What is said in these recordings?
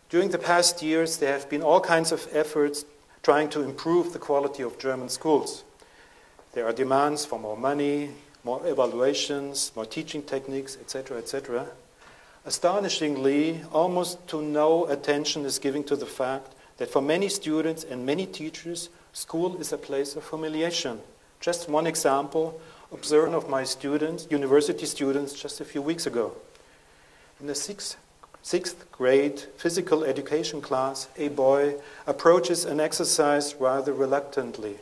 During the past years, there have been all kinds of efforts trying to improve the quality of German schools. There are demands for more money, more evaluations, more teaching techniques, etc., etc. Astonishingly, almost to no attention is given to the fact that for many students and many teachers, school is a place of humiliation. Just one example, observed one of my students, university students, just a few weeks ago. In the sixth grade physical education class, a boy approaches an exercise rather reluctantly.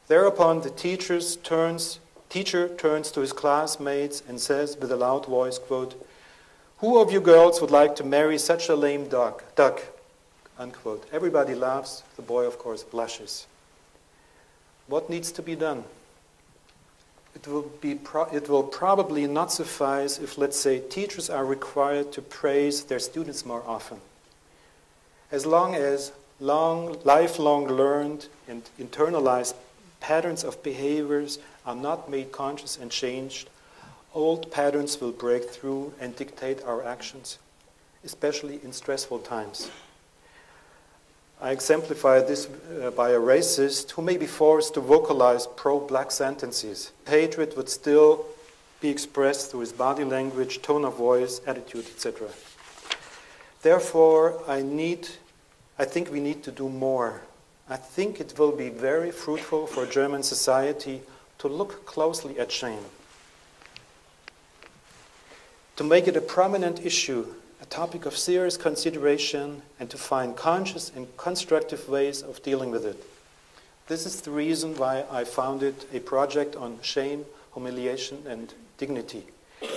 Thereupon the teacher turns to his classmates and says with a loud voice, quote, "Who of you girls would like to marry such a lame duck?" Unquote. Everybody laughs. The boy, of course, blushes. What needs to be done? It will probably not suffice if, let's say, teachers are required to praise their students more often. As long as lifelong learned and internalized patterns of behaviors are not made conscious and changed, old patterns will break through and dictate our actions, especially in stressful times. I exemplify this by a racist who may be forced to vocalize pro-black sentences. Hatred would still be expressed through his body language, tone of voice, attitude, etc. Therefore, I think we need to do more. I think it will be very fruitful for German society to look closely at shame, to make it a prominent issue, a topic of serious consideration, and to find conscious and constructive ways of dealing with it. This is the reason why I founded a project on shame, humiliation, and dignity.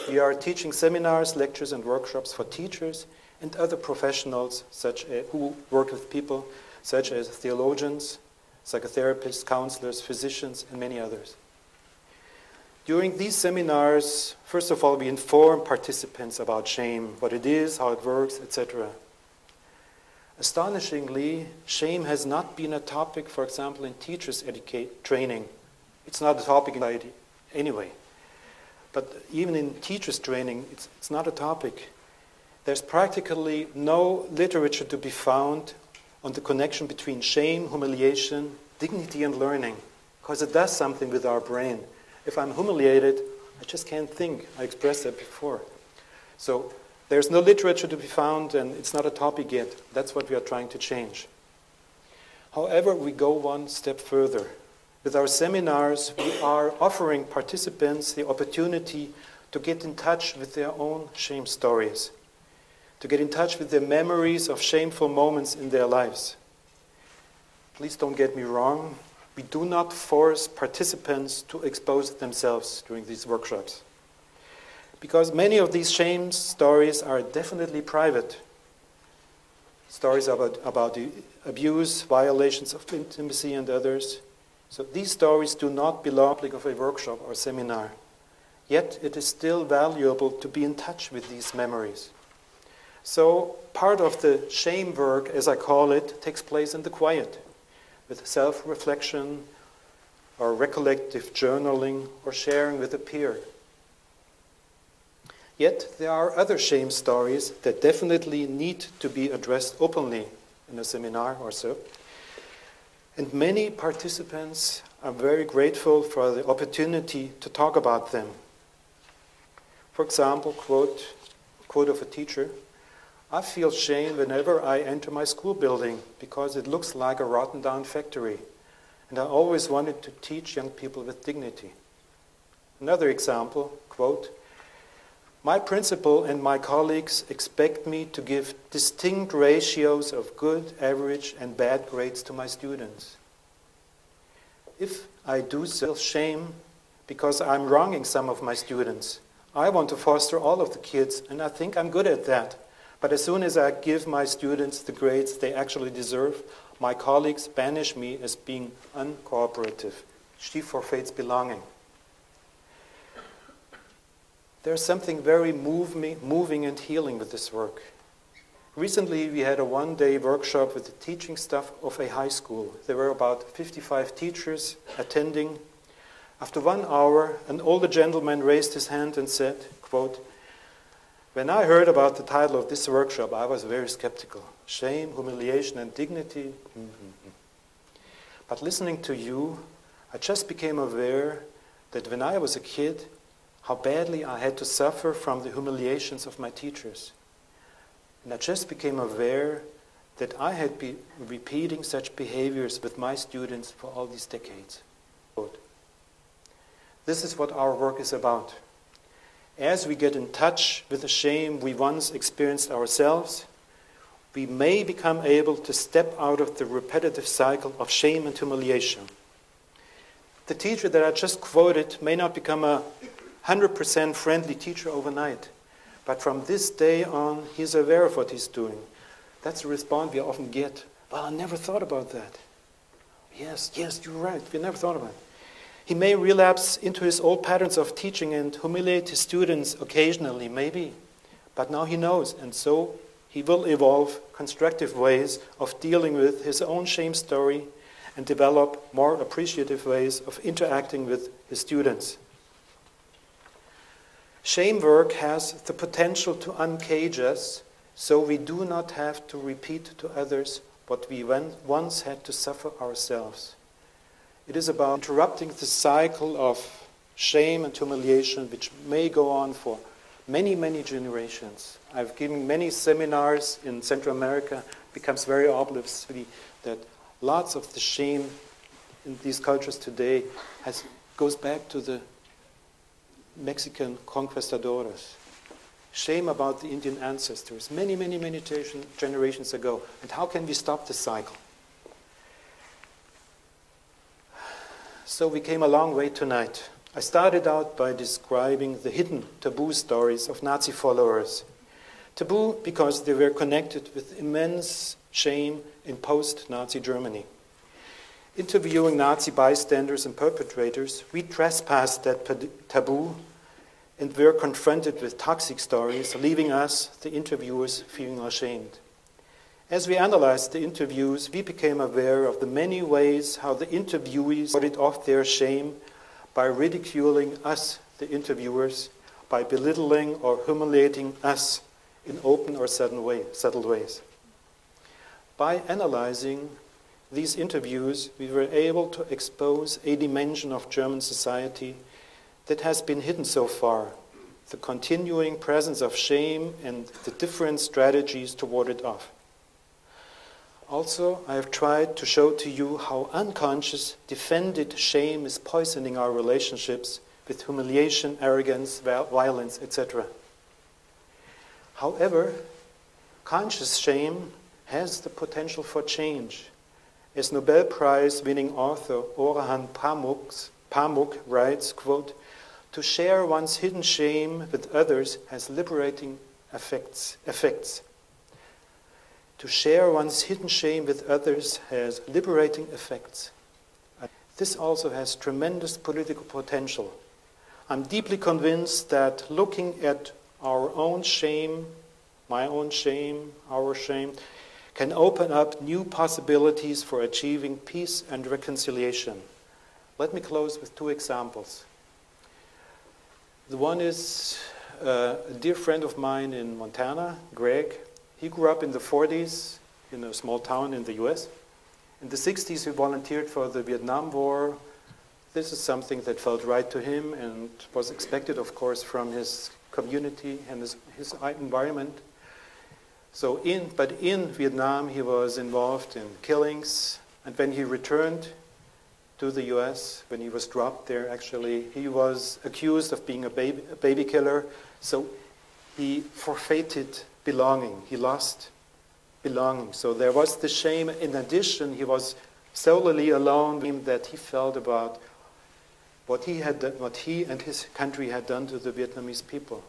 We are teaching seminars, lectures, and workshops for teachers and other professionals who work with people, such as theologians, psychotherapists, counselors, physicians, and many others. During these seminars, first of all, we inform participants about shame, what it is, how it works, etc. Astonishingly, shame has not been a topic, for example, in teachers' training. It's not a topic in society anyway. But even in teachers' training, it's not a topic. There's practically no literature to be found on the connection between shame, humiliation, dignity, and learning, because it does something with our brain. If I'm humiliated, I just can't think. I expressed that before. So there's no literature to be found, and it's not a topic yet. That's what we are trying to change. However, we go one step further. With our seminars, we are offering participants the opportunity to get in touch with their own shame stories, to get in touch with their memories of shameful moments in their lives. Please don't get me wrong. We do not force participants to expose themselves during these workshops, because many of these shame stories are definitely private. Stories about the abuse, violations of intimacy, and others. So these stories do not belong to a workshop or seminar. Yet it is still valuable to be in touch with these memories. So part of the shame work, as I call it, takes place in the quiet, with self-reflection or recollective journaling or sharing with a peer. Yet there are other shame stories that definitely need to be addressed openly in a seminar or so. And many participants are very grateful for the opportunity to talk about them. For example, quote of a teacher, "I feel shame whenever I enter my school building because it looks like a rotten down factory, and I always wanted to teach young people with dignity." Another example, quote, "My principal and my colleagues expect me to give distinct ratios of good, average, and bad grades to my students. If I do so, I feel shame because I'm wronging some of my students. I want to foster all of the kids, and I think I'm good at that. But as soon as I give my students the grades they actually deserve, my colleagues banish me as being uncooperative. She forfeits belonging." There's something very moving and healing with this work. Recently, we had a one-day workshop with the teaching staff of a high school. There were about 55 teachers attending. After 1 hour, an older gentleman raised his hand and said, quote, When I heard about the title of this workshop, I was very skeptical. Shame, humiliation, and dignity. But listening to you, I just became aware that when I was a kid, how badly I had to suffer from the humiliations of my teachers. And I just became aware that I had been repeating such behaviors with my students for all these decades. This is what our work is about. As we get in touch with the shame we once experienced ourselves, we may become able to step out of the repetitive cycle of shame and humiliation. The teacher that I just quoted may not become a 100% friendly teacher overnight, but from this day on, he's aware of what he's doing. That's the response we often get. Well, I never thought about that. Yes, you're right. We never thought about it. He may relapse into his old patterns of teaching and humiliate his students occasionally, maybe. But now he knows, and so he will evolve constructive ways of dealing with his own shame story and develop more appreciative ways of interacting with his students. Shame work has the potential to uncage us, so we do not have to repeat to others what we once had to suffer ourselves. It is about interrupting the cycle of shame and humiliation which may go on for many, many generations. I've given many seminars in Central America. It becomes very obvious that lots of the shame in these cultures today goes back to the Mexican conquistadores. Shame about the Indian ancestors, many, many, many generations ago. And how can we stop this cycle? So we came a long way tonight. I started out by describing the hidden taboo stories of Nazi followers. Taboo because they were connected with immense shame in post-Nazi Germany. Interviewing Nazi bystanders and perpetrators, we trespassed that taboo and were confronted with toxic stories, leaving us, the interviewers, feeling ashamed. As we analyzed the interviews, we became aware of the many ways how the interviewees warded off their shame by ridiculing us, the interviewers, by belittling or humiliating us in open or subtle ways. By analyzing these interviews, we were able to expose a dimension of German society that has been hidden so far, the continuing presence of shame and the different strategies to ward it off. Also, I have tried to show to you how unconscious, defended shame is poisoning our relationships with humiliation, arrogance, violence, etc. However, conscious shame has the potential for change. As Nobel Prize-winning author Orhan Pamuk writes, quote, "To share one's hidden shame with others has liberating effects. To share one's hidden shame with others has liberating effects. This also has tremendous political potential. I'm deeply convinced that looking at our own shame, my own shame, our shame, can open up new possibilities for achieving peace and reconciliation." Let me close with two examples. The one is a dear friend of mine in Montana, Greg. He grew up in the 40s in a small town in the US. In the 60s, he volunteered for the Vietnam War. This is something that felt right to him and was expected, of course, from his community and his environment. But in Vietnam, he was involved in killings. And when he returned to the US, when he was dropped there, actually, he was accused of being a baby killer. So he forfeited belonging. He lost belonging. So there was the shame. In addition, he was solely alone that he felt about what he and his country had done to the Vietnamese people.